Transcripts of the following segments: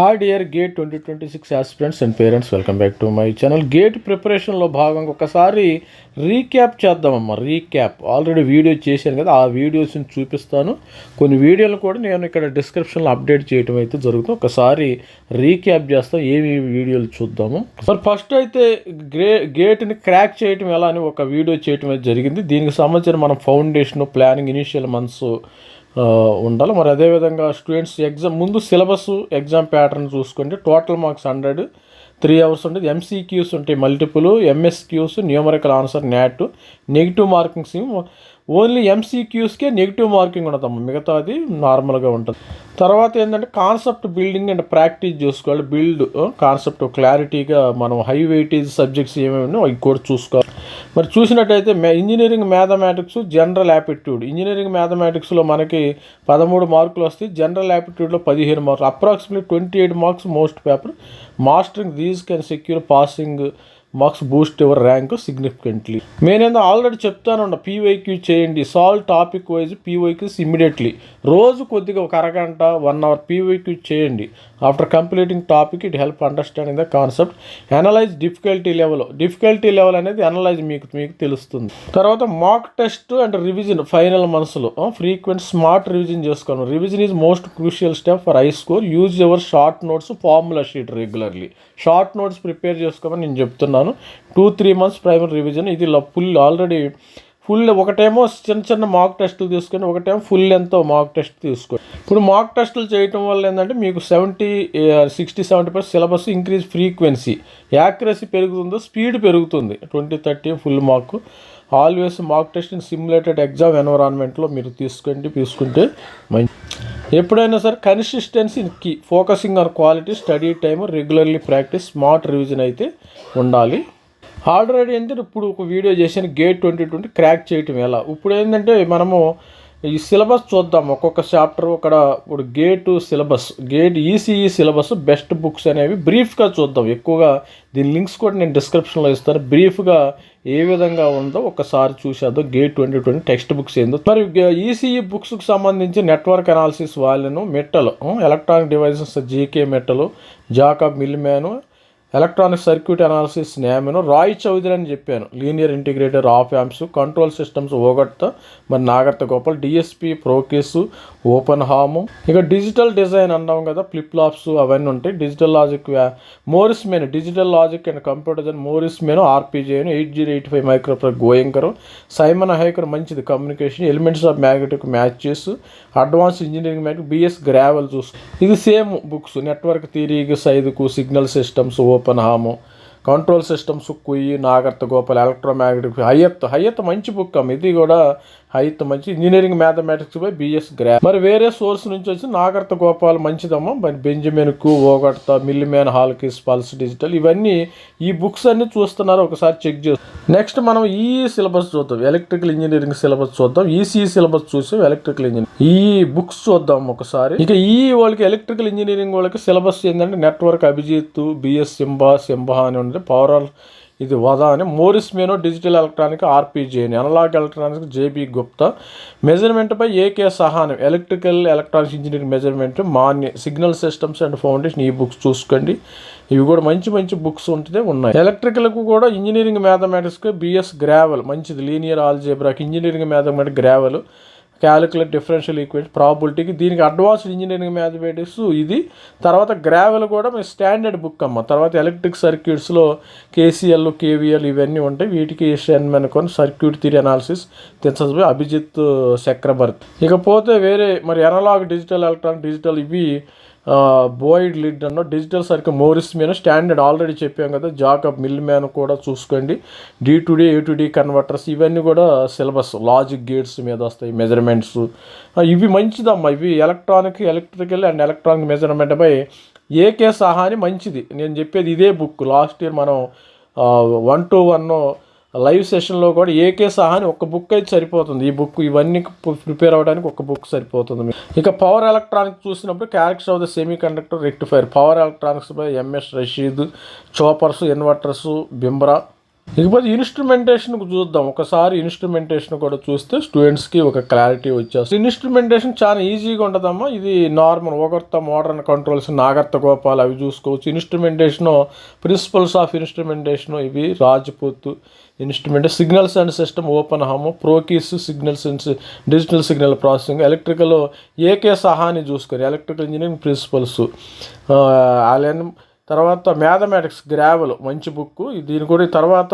Hi dear GATE 2026 aspirants and parents, welcome back to my channel. GATE ప్రిపరేషన్లో భాగంగా ఒకసారి recap చేద్దామమ్మా. Already video చేశాను కదా, ఆ వీడియోస్ని చూపిస్తాను. కొన్ని వీడియోలు కూడా నేను ఇక్కడ డిస్క్రిప్షన్లో అప్డేట్ చేయడం అయితే జరుగుతుంది. ఒకసారి రీక్యాప్ చేస్తాం, ఏమి వీడియోలు చూద్దాము. మరి ఫస్ట్ అయితే గేట్ని క్రాక్ చేయటం ఎలా అని ఒక వీడియో చేయటం అయితే జరిగింది. దీనికి సంబంధించిన మనం ఫౌండేషన్, ప్లానింగ్, ఇనిషియల్ మంత్స్ ఉండాలి. మరి అదేవిధంగా స్టూడెంట్స్ ఎగ్జామ్ ముందు సిలబస్, ఎగ్జామ్ ప్యాటర్న్ చూసుకోండి. టోటల్ మార్క్స్ 100, 3 hours ఉంటుంది. ఎంసీక్యూస్ ఉంటాయి multiple, MSQs, numerical answer, NAT, negative markings. Only ఎంసీక్యూస్కే నెగిటివ్ మార్కింగ్ ఉండదమ్మా, మిగతాది నార్మల్గా ఉంటుంది. తర్వాత ఏంటంటే కాన్సెప్ట్ బిల్డింగ్ అండ్ ప్రాక్టీస్ చేసుకోవాలి. బిల్డ్ కాన్సెప్ట్ క్లారిటీగా మనం హై వెయిటేజ్ సబ్జెక్ట్స్ ఏమేమి అవి కూడా చూసుకోవాలి. మరి చూసినట్టయితే engineering mathematics, general aptitude. Engineering మ్యాథమెటిక్స్లో మనకి 13 మార్కులు వస్తాయి, జనరల్ యాప్టిట్యూడ్లో 15 మార్కులు, approximately 28 marks most paper. Mastering these can secure passing marks, boost your rank significantly. నేనేందో ఆల్రెడీ చెప్తాను, పీవైక్యూ చేయండి, solve topic wise PYQs immediately. రోజు కొద్దిగా ఒక అరగంట 1 hour పీవైక్యూ చేయండి. After completing topic it help understanding the concept. Analyze difficulty level అనేది analyze మీకు తెలుస్తుంది. తర్వాత mock test and revision final మంత్స్లో ఫ్రీక్వెంట్ స్మార్ట్ రివిజన్ చేసుకోవాలి. Revision is most crucial step for high score. Use your short notes, formula sheet regularly. Short notes prepare చేసుకోమని నేను చెప్తున్నాను. 2-3 months primary revision. ఇది ఆల్రెడీ ఫుల్. ఒకటేమో చిన్న మాక్ టెస్టులు తీసుకొని, ఒకటేమో ఫుల్ లెంత్ మాక్ టెస్ట్ తీసుకోండి. ఇప్పుడు మాక్ టెస్టులు చేయటం వల్ల ఏంటంటే మీకు 60-70% సిలబస్ ఇంక్రీజ్, ఫ్రీక్వెన్సీ, యాక్యురసీ పెరుగుతుందో, స్పీడ్ పెరుగుతుంది. 20-30 full mark. Always mock test in simulated exam ఎన్విరాన్మెంట్లో మీరు తీసుకుంటే మంచి. ఎప్పుడైనా సరే consistency key, focusing on quality, study time, regularly practice, smart revision అయితే ఉండాలి. ఆల్రెడీ ఏంటంటే ఇప్పుడు ఒక వీడియో చేశాను, గేట్ 2020 క్రాక్ చేయటం ఎలా. ఇప్పుడు ఏంటంటే మనము ఈ సిలబస్ చూద్దాం, ఒక్కొక్క చాప్టర్. ఇప్పుడు gate ECE syllabus best books అనేవి బ్రీఫ్గా చూద్దాం. ఎక్కువగా దీని లింక్స్ కూడా నేను డిస్క్రిప్షన్లో ఇస్తాను. బ్రీఫ్గా ఏ విధంగా ఉందో ఒకసారి చూసేద్దాం. గేట్ 2020 టెక్స్ట్ బుక్స్ ఏందో. మరి ఈసీఈ బుక్స్కి సంబంధించి నెట్వర్క్ అనాలిసిస్ వాల్యూను, Mittal, electronic devices GK Mittal, Jacob Millman, electronic circuit analysis నేమను, రాయ్ చౌదరి అని చెప్పాను, linear integrator, op amps, control systems Ogata, మరి Nagrath Gopal, DSP, Proakis, Oppenheim. ఇక డిజిటల్ డిజైన్ అన్నాం కదా, ఫ్లిప్ ఫ్లాప్స్ అవన్నీ ఉంటాయి. Digital logic, Morris Mano, digital logic and computer design, Morris Mano, RP Jain, 8085 microprocessor Gaonkar, Simon Haykin మంచిది, communication, elements of magnetic matches, advance engineering mathematics, BS Grewal చూసు. ఇది same books. Network థియరీకి, సైదుకు, signal systems, Oppenheim, control systems, కుయ్యి, Nagrath Gopal, electromagnetic, Hayt మంచి book అమ్మ. ఇది కూడా హయ్యత్ మంచి. Engineering mathematics by BS Grewal. మరి వేరే సోర్స్ నుంచి వచ్చి నాగర్త గోపాల్ మంచిదమ్మా. బెంజమిన్కు, ఓగట్త, మిల్లిమ్యాన్, హాల్కిస్, పల్స్ డిజిటల్, ఇవన్నీ ఈ బుక్స్ అన్ని చూస్తున్నారు, ఒకసారి చెక్ చేస్తాం. నెక్స్ట్ మనం ఈ సిలబస్ చూద్దాం, ఎలక్ట్రికల్ ఇంజనీరింగ్ సిలబస్ చూద్దాం. ఈసీ సిలబస్ చూసాం, ఎలక్ట్రికల్ ఇంజనీరింగ్ ఈ బుక్స్ చూద్దాం ఒకసారి. ఇక వాళ్ళకి ఎలక్ట్రికల్ ఇంజనీరింగ్ వాళ్ళకి సిలబస్ ఏంటంటే నెట్వర్క్, అభిజిత్, బిఎస్ సింబా అని ఉంటుంది, పవర్, ఇది వదా అని, Morris Mano, digital electronic, RP Jain అని, analog electronics, JB Gupta, measurement పై AK Sawhney, electrical electronics engineering measurement, మాన్య, సిగ్నల్ సిస్టమ్స్ అండ్ ఫౌండేషన్. ఈ బుక్స్ చూసుకోండి, ఇవి కూడా మంచి బుక్స్ ఉంటే ఉన్నాయి. ఎలక్ట్రికల్కు కూడా ఇంజనీరింగ్ మ్యాథమెటిక్స్కి బిఎస్ గ్రావెల్ మంచిది, లీనియర్ ఆల్జీబ్రాకి, engineering mathematics Grewal, calculate, differential equation, ప్రాబిలిటీకి, దీనికి అడ్వాన్స్డ్ ఇంజనీరింగ్ మ్యాథమెటిక్స్ ఇది. తర్వాత గ్రావెల్ కూడా మీ స్టాండర్డ్ బుక్ అమ్మ. తర్వాత ఎలక్ట్రిక్ సర్క్యూట్స్లో కేసీఎల్, కేవీఎల్ ఇవన్నీ ఉంటాయి. వీటికి అనుకోని సర్క్యూట్ థియరీ అనాలిసిస్, తెచ్చబోయి అభిజిత్ చక్రవర్తి. ఇకపోతే వేరే మరి అనలాగ్, డిజిటల్ ఎలక్ట్రానిక్, డిజిటల్ ఇవి బోయిడ్ లిడ్ అన్న, digital circuit, Morris men standard already చెప్పాం కదా, జాకబ్ మిల్మ్యాన్ కూడా చూసుకోండి. D2D, A2D కన్వర్టర్స్, ఇవన్నీ కూడా సిలబస్. లాజిక్ గేట్స్ మీద వస్తాయి, మెజర్మెంట్స్, ఇవి మంచిదమ్మా. ఇవి electrical and electronic measurement pi AK Sawhney మంచిది. నేను చెప్పేది ఇదే బుక్. లాస్ట్ ఇయర్ మనం 1-to-1 లైవ్ సెషన్లో కూడా ఏకే సహాని ఒక బుక్ అయితే సరిపోతుంది. ఈ బుక్ ఇవన్నీ ప్రిపేర్ అవ్వడానికి ఒక బుక్ సరిపోతుంది. ఇక పవర్ ఎలక్ట్రానిక్స్ చూసినప్పుడు characters of the semiconductor rectifier, power electronics by MS Rashid, choppers, inverters, Bimbhra, ఇకపోతే ఇన్స్ట్రుమెంటేషన్ చూద్దాం ఒకసారి. ఇన్స్ట్రుమెంటేషన్ కూడా చూస్తే స్టూడెంట్స్కి ఒక క్లారిటీ వచ్చేస్తుంది. ఇన్స్ట్రుమెంటేషన్ చాలా ఈజీగా ఉంటుందమ్మా. ఇది normal Ogata modern controls, Nagrath Gopal అవి చూసుకోవచ్చు. ఇన్స్ట్రుమెంటేషన్ ప్రిన్సిపల్స్ ఆఫ్ ఇన్స్ట్రుమెంటేషన్ ఇవి Rajput instrument, signals and system Oppenheim, Proakis signals and digital signal processing, electrical AK Sawhney చూసుకొని ఎలక్ట్రికల్ ఇంజనీరింగ్ ప్రిన్సిపల్స్, అలెన్ తర్వాత మ్యాథమెటిక్స్ గ్రావెల్ మంచి బుక్ దీని కూడా. తర్వాత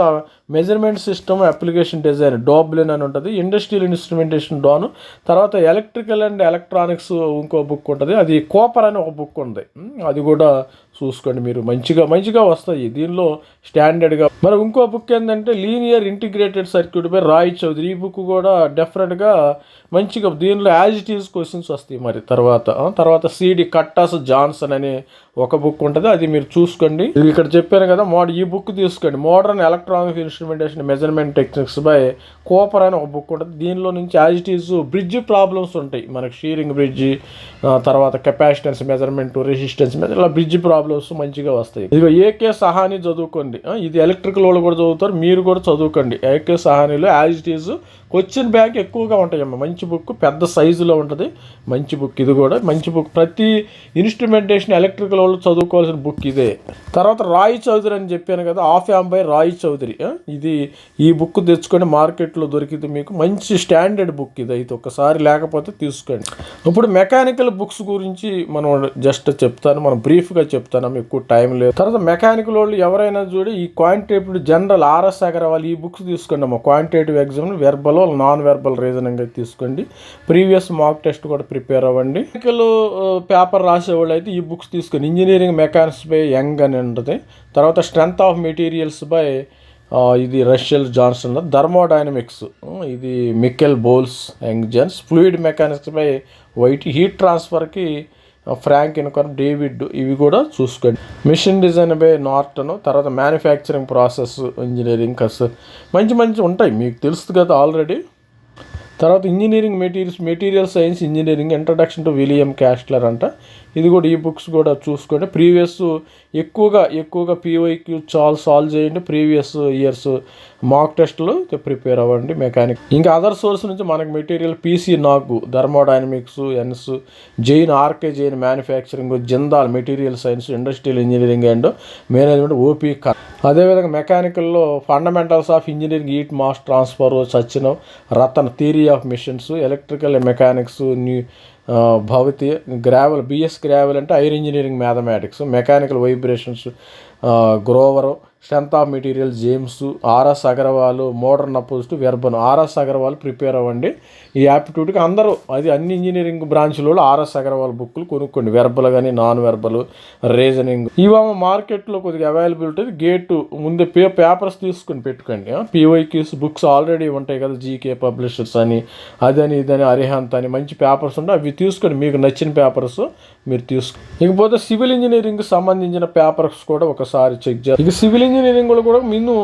measurement system application design Doebelin అని ఉంటుంది. ఇండస్ట్రియల్ ఇన్స్ట్రుమెంటేషన్ డాను. తర్వాత ఎలక్ట్రికల్ అండ్ ఎలక్ట్రానిక్స్ ఇంకో బుక్ ఉంటుంది, అది కోపర్ అని ఒక బుక్ ఉంది, అది కూడా చూసుకోండి మీరు. మంచిగా వస్తాయి దీనిలో స్టాండర్డ్గా. మరి ఇంకో బుక్ ఏంటంటే linear integrated circuit by Roy Choudhury. ఈ బుక్ కూడా డెఫినెట్గా మంచిగా, దీనిలో యాజ్ ఇట్ ఈజ్ క్వశ్చన్స్ వస్తాయి. మరి తర్వాత సిడి కట్టాస్ జాన్సన్ అనే ఒక బుక్ ఉంటుంది, అది మీరు చూసుకోండి. ఇక్కడ చెప్పాను కదా ఈ బుక్ తీసుకోండి, modern electronic instrumentation measurement techniques by Cooper అని ఒక బుక్ ఉంటుంది. దీనిలో నుంచి as it is bridge problems ఉంటాయి మనకి, షీరింగ్ బ్రిడ్జ్, తర్వాత కెపాసిటెన్స్ మెజర్మెంట్, రెసిస్టెన్స్ ఇలా బ్రిడ్జ్ ప్రాబ్లమ్స్ మంచిగా వస్తాయి. ఇదిగో ఏకే సహాని చదువుకోండి, ఇది ఎలక్ట్రికల్ వాళ్ళు కూడా చదువుతారు, మీరు కూడా చదువుకోండి. ఏకే సహానిలో as it is question bank ఎక్కువగా ఉంటాయమ్మా. మంచి బుక్, పెద్ద సైజులో ఉంటుంది, మంచి బుక్. ఇది కూడా మంచి బుక్, ప్రతి ఇన్స్ట్రుమెంటేషన్ ఎలక్ట్రికల్ వాళ్ళు చదువుకోవాల్సిన బుక్ ఇదే. తర్వాత రాయ్ చౌదరి అని చెప్పాను కదా, op amp by Roy Choudhury. ఈ బుక్ తెచ్చుకొని మార్కెట్లో దొరికింది మీకు, మంచి స్టాండర్డ్ బుక్ ఇది అయితే, ఒకసారి లేకపోతే తీసుకోండి. ఇప్పుడు మెకానికల్ బుక్స్ గురించి మనం జస్ట్ చెప్తాను, మనం బ్రీఫ్గా చెప్తాను, ఎక్కువ టైం లేదు. తర్వాత మెకానికల్ వాళ్ళు ఎవరైనా చూడి ఈ క్వాంటిటేటివ్ జనరల్ ఆర్ఎస్ అగర్వాల్ ఈ బుక్స్ తీసుకోండి అమ్మా. Quantitative exam verbal non verbal reasoning తీసుకోండి. ప్రీవియస్ మాక్ టెస్ట్ కూడా ప్రిపేర్ అవ్వండి. మెకానికల్ పేపర్ రాసేవాళ్ళు అయితే ఈ బుక్స్ తీసుకొని, ఇంజనీరింగ్ మెకానిక్స్ బై యంగ్ అని ఉంటుంది. తర్వాత స్ట్రెంత్ ఆఫ్ మెటీరియల్స్ బై ఇది రషెల్ జాన్సన్. థర్మోడైనమిక్స్ ఇది మికెల్ బోల్స్ యంగ్జన్స్. Fluid mechanics by White. Heat ట్రాన్స్ఫర్కి ఫ్రాంక్ ఇన్కర్ డేవిడ్, ఇవి కూడా చూసుకోండి. Machine design by Norton. తర్వాత మ్యానుఫ్యాక్చరింగ్ ప్రాసెస్ ఇంజనీరింగ్ మంచి ఉంటాయి, మీకు తెలుస్తుంది కదా ఆల్రెడీ. తర్వాత engineering material science engineering introduction to William Callister అంట, ఇది కూడా ఈ బుక్స్ కూడా చూసుకోండి. ప్రీవియస్ ఎక్కువగా పీవైక్యూ సాల్వ్ చేయండి. ప్రీవియస్ ఇయర్స్ మాక్ టెస్ట్లు ప్రిపేర్ అవ్వండి మెకానిక్. ఇంకా అదర్ సోర్స్ నుంచి మనకు మెటీరియల్ పీసీ నాగు, థర్మోడైనమిక్స్, ఎన్స్, Jain RK Jain manufacturing, Jindal material science, industrial engineering and management OP. అదేవిధంగా మెకానికల్లో fundamentals of engineering, heat mass transfer Sachin Rattan, theory of machines, electrical mechanics, భవతి గ్రావెల్, బిఎస్ గ్రావెల్ అంటే higher engineering mathematics, mechanical vibrations Grover, strength of material James, RS Agarwal, modern opposite verbal. RS Agarwal prepare అవ్వండి ఈ యాప్టిట్యూడ్కి. అందరూ అది అన్ని engineering బ్రాంచ్లో ఆర్ఎస్ అగర్వాల్ బుక్లు కొనుక్కోండి, వెర్బల్ కానీ నాన్ వెర్బల్, రీజనింగ్. ఇవేమో మార్కెట్లో కొద్దిగా అవైలబిలిటీ. గేటు ముందే పేపర్స్ తీసుకొని పెట్టుకోండి. పీవైక్యూస్ బుక్స్ ఆల్రెడీ ఉంటాయి కదా, జీకే పబ్లిషర్స్ అని, అదని ఇదని, అరిహంత్ అని మంచి పేపర్స్ ఉంటాయి, అవి తీసుకొని మీకు నచ్చిన పేపర్స్ మీరు తీసుకోండి. ఇకపోతే సివిల్ ఇంజనీరింగ్కి సంబంధించిన పేపర్స్ కూడా ఒకసారి చెక్ చేయాలి. ఇక సివిల్ ఇంజనీరింగ్ కూడా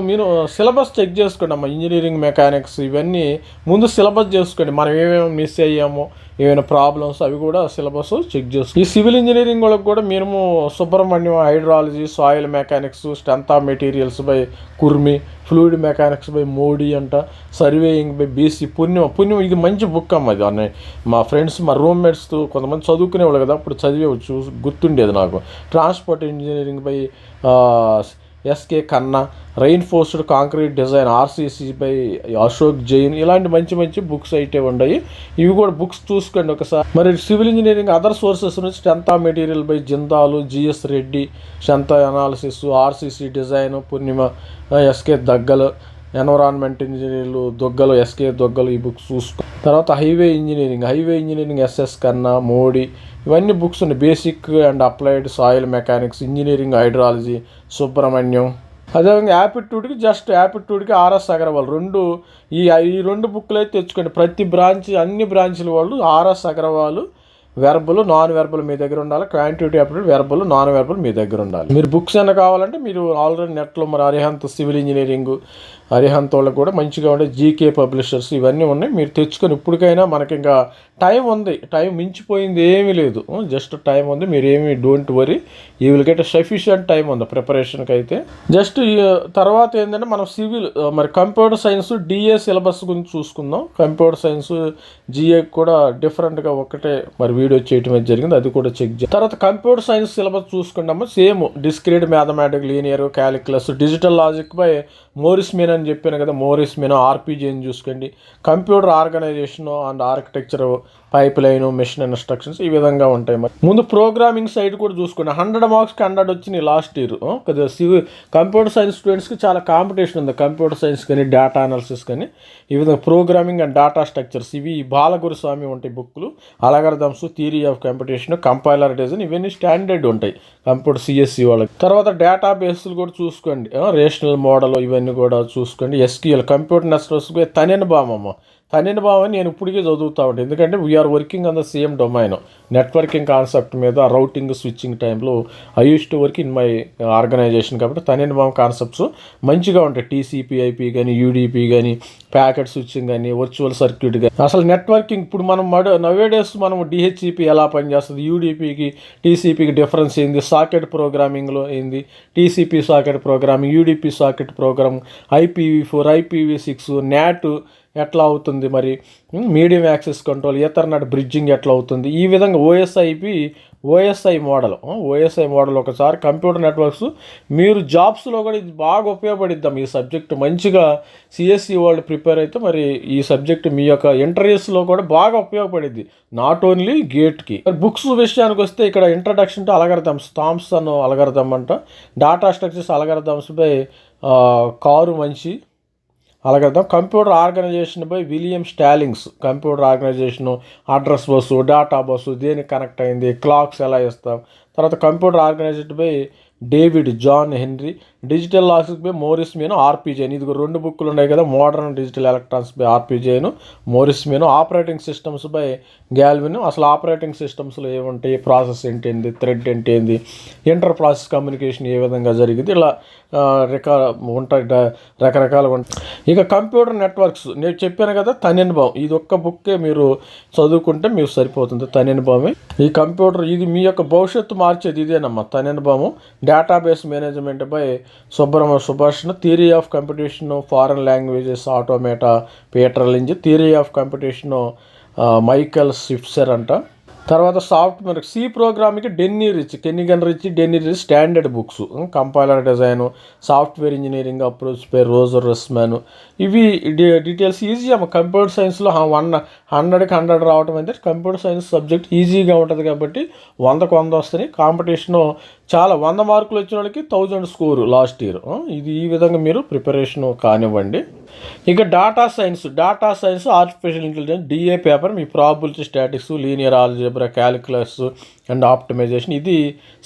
మీరు సిలబస్ చెక్ చేసుకోండి అమ్మా. ఇంజనీరింగ్ మెకానిక్స్ ఇవన్నీ ముందు సిలబస్ చేసుకోండి, మనం ఏమేమి మిస్ అయ్యామో, ఏమైనా ప్రాబ్లమ్స్ అవి కూడా సిలబస్ చెక్ చేసుకోండి. ఈ సివిల్ ఇంజనీరింగ్ వాళ్ళకి కూడా మేము Subrahmanyam hydrology, soil mechanics, strength of materials by Kurmi, fluid mechanics by mod a అంట, సర్వేయింగ్ బై బీసీ. పుణ్యం ఇది మంచి బుక్ అమ్మ. ఇది మా ఫ్రెండ్స్ మా రూమ్మేట్స్తో కొంతమంది చదువుకునేవాళ్ళు కదా, అప్పుడు చదివేవచ్చు, గుర్తుండేది నాకు. Transport engineering by SK Khanna, reinforced concrete design RCC by Ashok Jain. ఇలాంటి మంచి బుక్స్ అయితే ఉన్నాయి, ఇవి కూడా బుక్స్ చూసుకోండి ఒకసారి. మరి సివిల్ ఇంజనీరింగ్ అదర్ సోర్సెస్ నుంచి strength of material by Jindal, GS Reddy, strength analysis, RCC design Punmia, SK Duggal, environment ఇంజనీర్లు దొగ్గలు, ఎస్కే దొగ్గలు, ఈ బుక్స్ చూసుకో. తర్వాత highway engineering SS Khanna, Modi, ఇవన్నీ బుక్స్ ఉన్నాయి. Basic and applied soil mechanics, engineering hydrology Subramanya. అదేవిధంగా యాప్టిట్యూడ్కి ఆర్ఎస్ అగర్వాల్ ఈ రెండు బుక్లు అయితే తెచ్చుకోండి. ప్రతి అన్ని బ్రాంచ్ల వాళ్ళు RS Agarwal verbal non verbal మీ దగ్గర ఉండాలి. Quantity aptitude verbal non verbal మీ దగ్గర ఉండాలి. మీరు బుక్స్ అయినా కావాలంటే మీరు ఆల్రెడీ నెట్లో మరి అరిహంత్ సివిల్ ఇంజనీరింగ్, అరిహంత్ వాళ్ళకి కూడా మంచిగా ఉండే జీకే పబ్లిషర్స్ ఇవన్నీ ఉన్నాయి, మీరు తెచ్చుకొని ఇప్పటికైనా మనకి ఇంకా టైం ఉంది, టైం మించిపోయింది ఏమీ లేదు, జస్ట్ టైం ఉంది, మీరు ఏమి don't worry, you will get sufficient time ఉంది ప్రిపరేషన్కి అయితే. జస్ట్ తర్వాత ఏంటంటే మనం సివిల్ మరి కంప్యూటర్ సైన్స్ డిఏ సిలబస్ గురించి చూసుకుందాం. కంప్యూటర్ సైన్స్ జిఏ కూడా డిఫరెంట్గా ఒకటే మరి వీడియో చేయటం అయితే జరిగింది, అది కూడా చెక్ చేయాలి. తర్వాత కంప్యూటర్ సైన్స్ సిలబస్ చూసుకుంటాము, same discrete mathematic, linear, calculus, digital logic by Morris Mano అని చెప్పాను కదా, మోరిస్ మీన్. ఆర్పీజీని చూసుకోండి, computer organisation and architecture, pipeline, machine instructions, ఈ విధంగా ఉంటాయి. మరి ముందు ప్రోగ్రామింగ్ సైడ్ కూడా చూసుకోండి. 100 మార్క్స్కి 100 వచ్చినాయి లాస్ట్ ఇయర్. కంప్యూటర్ సైన్స్ స్టూడెంట్స్కి చాలా కాంపిటీషన్ ఉంది, కంప్యూటర్ సైన్స్ కానీ డేటా అనాలిసిస్ కానీ, ఈ విధంగా ప్రోగ్రామింగ్ అండ్ డేటా స్ట్రక్చర్స్, ఇవి బాలగురు స్వామి ఉంటాయి బుక్లు. Algorithms, theory of computation, compiler design, ఇవన్నీ స్టాండర్డ్ ఉంటాయి కంప్యూటర్ సిఎస్సి వాళ్ళకి. తర్వాత డేటా బేస్లు కూడా చూసుకోండి, రేషనల్ మోడల్, ఇవన్నీ కూడా చూసుకోండి. ఎస్క్యూఎల్, కంప్యూటర్ నెట్వర్క్స్, తనేని బామమ్మ, తనేని బామ నేను ఇప్పటికీ చదువుతూ ఉంటాను, ఎందుకంటే we are working on the same domain. Networking concept మీద, రౌటింగ్ స్విచ్చింగ్ టైంలో I use to work in my organisation, కాబట్టి తనేని బామ కాన్సెప్ట్స్ మంచిగా ఉంటాయి. టీసీపీ, ఐపీ కానీ, యూడీపీ కానీ, ప్యాకెట్ స్విచ్చింగ్ కానీ, వర్చువల్ సర్క్యూట్ కానీ, అసలు నెట్వర్కింగ్ ఇప్పుడు మనం నవేడేస్ మనం డిహెచ్సిపి ఎలా పనిచేస్తుంది, యూడీపీకి టీసీపీకి డిఫరెన్స్ ఏంది, సాకెట్ ప్రోగ్రామింగ్లో ఏంది, TCP socket programming, UDP socket program, IPv4, IPv6, NAT ఎట్లా అవుతుంది, మరి medium access control, ethernet bridging ఎట్లా అవుతుంది, ఈ విధంగా ఓఎస్ఐ మోడల్ ఒకసారి కంప్యూటర్ నెట్వర్క్స్ మీరు జాబ్స్లో కూడా ఇది బాగా ఉపయోగపడిద్దాం. ఈ సబ్జెక్ట్ మంచిగా సిఎస్సి వాళ్ళు ప్రిపేర్ అయితే మరి ఈ సబ్జెక్ట్ మీ యొక్క ఇంటర్వ్యూస్లో కూడా బాగా ఉపయోగపడిద్ది, నాట్ ఓన్లీ గేట్కి. బుక్స్ విషయానికి వస్తే ఇక్కడ introduction to algorithms, Thomson algorithm అంట, డేటా స్ట్రక్చర్స్ అల్గారిథమ్స్ బై కారు మంచి algorithm, computer organization by William Stallings, computer organization, address bus, data bus దేనికి కనెక్ట్ అయింది, క్లాక్స్ ఎలా ఇస్తాం. తర్వాత computer organization by David John Henry, digital logic by Morris Mano, RP Jain. ఇది 2 బుక్లు ఉన్నాయి కదా, modern digital electronics by RP Jain, Morris Mano. Operating systems by గ్యాల్విన్, అసలు ఆపరేటింగ్ సిస్టమ్స్లో ఏముంటాయి, ప్రాసెస్ ఏంటి, థ్రెడ్ ఏంటి, ఇంటర్ ప్రాసెస్ కమ్యూనికేషన్ ఏ విధంగా జరిగింది, ఇలా రకరకాలుగా ఉంటాయి. ఇక కంప్యూటర్ నెట్వర్క్స్ నేను చెప్పాను కదా, తనెన్బామ్, ఇది ఒక్క బుక్కే మీరు చదువుకుంటే మీకు సరిపోతుంది. తనెన్బామే ఈ కంప్యూటర్, ఇది మీ యొక్క భవిష్యత్తు మార్చేది ఇదేనమ్మా, తనెన్బాము. Database management by Subhash, theory of competition, foreign languages, automata, Peter Linz, theory of competition, Michael Sipser అంట. తర్వాత సాఫ్ట్వేర్ సి ప్రోగ్రామ్కి Kernighan Ritchie standard books, compiler design, software engineering approach by Roger Pressman, ఇవి డీటెయిల్స్ ఈజీ అమ్మ. Computer సైన్స్లో 100కి 100 రావటం అయితే computer science subject ఈజీగా ఉంటుంది కాబట్టి 100కి 100 వస్తాయి. కాంపిటీషను చాలా 100 మార్కులు వచ్చిన వాళ్ళకి 1000 స్కోరు లాస్ట్ ఇయర్. ఇది ఈ విధంగా మీరు ప్రిపరేషన్ కానివ్వండి. ఇక data science artificial intelligence DA paper, మీ probability statics, linear algebra, calculus and optimisation, ఇది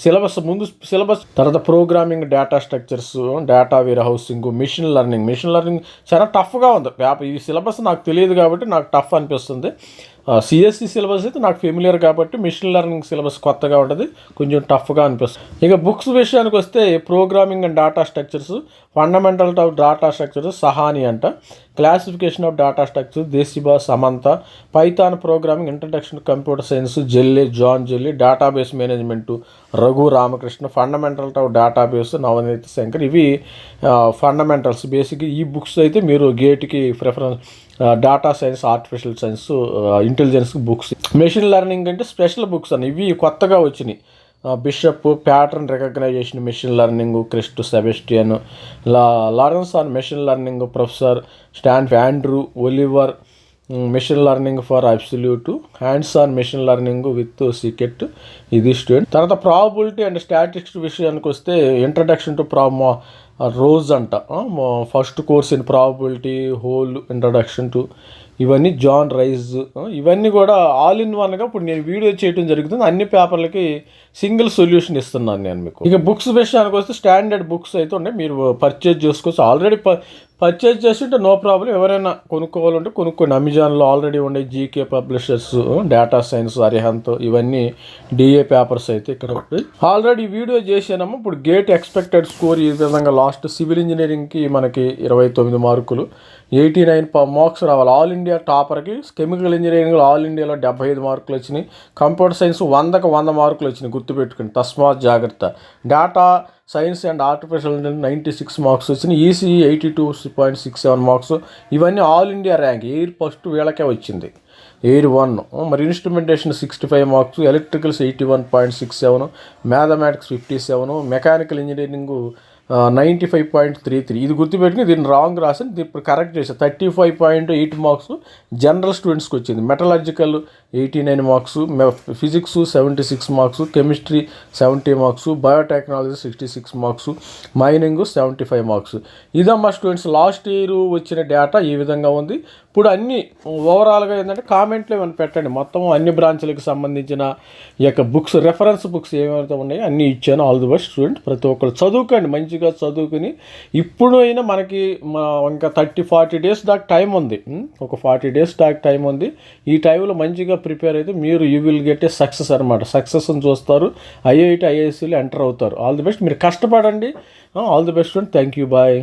సిలబస్. తర్వాత programming, data structures, data warehousing, machine learning చాలా టఫ్గా ఉంది పేపర్. ఈ సిలబస్ నాకు తెలియదు కాబట్టి నాకు టఫ్ అనిపిస్తుంది. సిఎస్సి సిలబస్ అయితే నాకు ఫెమిలియర్ కాబట్టి మిషన్ లెర్నింగ్ సిలబస్ కొత్తగా ఉంటుంది, కొంచెం టఫ్గా అనిపిస్తుంది. ఇక బుక్స్ విషయానికి వస్తే programming and data structures, fundamental of data structures Sahni అంట, క్లాసిఫికేషన్ ఆఫ్ డేటా స్ట్రక్చర్స్ దేశిబా Samanta, Python programming, introduction computer science John Zelle, database management Raghu Ramakrishna, fundamental of database Navneet Shankar, ఇవి ఫండమెంటల్స్ బేసిక్. ఈ బుక్స్ అయితే మీరు గేట్కి preference, data science, artificial science, intelligence books. Machine learning అంటే special books అని, ఇవి కొత్తగా వచ్చినాయి. Bishop, pattern recognition, machine learning, Christ Sebastian, Lawrence on machine learning, professor Stanford Andrew Oliver, machine learning for absolute, hands on machine learning with scikit, ఇది student. తర్వాత probability and statistics విషయానికి వస్తే introduction to Ross అంట, first course in probability, whole introduction to, ఇవన్నీ John Rice, ఇవన్నీ కూడా all in వన్గా ఇప్పుడు నేను వీడియో చేయడం జరుగుతుంది. అన్ని పేపర్లకి సింగిల్ సొల్యూషన్ ఇస్తున్నాను నేను మీకు. ఇక బుక్స్ విషయానికి వస్తే స్టాండర్డ్ బుక్స్ అయితే ఉన్నాయి, మీరు పర్చేజ్ చేసుకోవచ్చు. ఆల్రెడీ పర్చేజ్ చేస్తుంటే నో ప్రాబ్లం. ఎవరైనా కొనుక్కోవాలంటే కొనుక్కోండి. అమెజాన్లో ఆల్రెడీ ఉండే GK publishers, data science, Arihant, ఇవన్నీ డిఏ పేపర్స్ అయితే ఇక్కడ ఉంటాయి. ఆల్రెడీ వీడియో చేసానమ్మా. ఇప్పుడు గేట్ ఎక్స్పెక్టెడ్ స్కోర్ ఈ విధంగా లాస్ట్ సివిల్ ఇంజనీరింగ్కి మనకి 29 మార్కులు, 89 మార్క్స్ రావాలి ఆల్ ఇండియా టాపర్కి. కెమికల్ ఇంజనీరింగ్లో ఆల్ ఇండియాలో 75 మార్కులు వచ్చినాయి. కంప్యూటర్ సైన్స్ 100కి 100 మార్కులు వచ్చినాయి, గుర్తుపెట్టుకుని తస్మాత్ జాగ్రత్త. Data science and artificial intelligence 96 marks వచ్చినాయి. ECE 82.67 marks. ఇవన్నీ all India rank. AIR first వీళ్ళకే వచ్చింది, ఎయిర్ 1. మరి instrumentation 65 marks, electricals 81.67, mathematics 57, mechanical engineering 95.33. ఇది గుర్తుపెట్టుకుని దీన్ని రాంగ్ రాసాను, ఇది ఇప్పుడు కరెక్ట్ చేశాను. 35.8 మార్క్స్ జనరల్ స్టూడెంట్స్కి వచ్చింది. మెటలాజికల్ 89 marks, physics 76 marks, chemistry 70 marks, biotechnology 66 marks, mining 75 marks. ఇదమ్మా స్టూడెంట్స్ లాస్ట్ ఇయర్ వచ్చిన డేటా ఈ విధంగా ఉంది. ఇప్పుడు అన్నీ ఓవరాల్గా ఏంటంటే కామెంట్లో ఏమైనా పెట్టండి. మొత్తం అన్ని బ్రాంచ్లకు సంబంధించిన ఈ యొక్క బుక్స్, రెఫరెన్స్ బుక్స్ ఏమైతే ఉన్నాయో అన్నీ ఇచ్చాను. All the best student. ప్రతి ఒక్కరు చదువుకోండి, మంచిగా చదువుకుని. ఇప్పుడు అయినా మనకి ఇంకా 30-40 డేస్ దాకా టైం ఉంది. ఒక 40 డేస్ దాకా టైం ఉంది. ఈ టైంలో మంచిగా ప్రిపేర్ అయితే మీరు you will get a success అనమాట. సక్సెస్ని చూస్తారు, ఐఐటి ఐఐఎస్సీలు ఎంటర్ అవుతారు. All the best. మీరు కష్టపడండి. All the best student. Thank you, bye.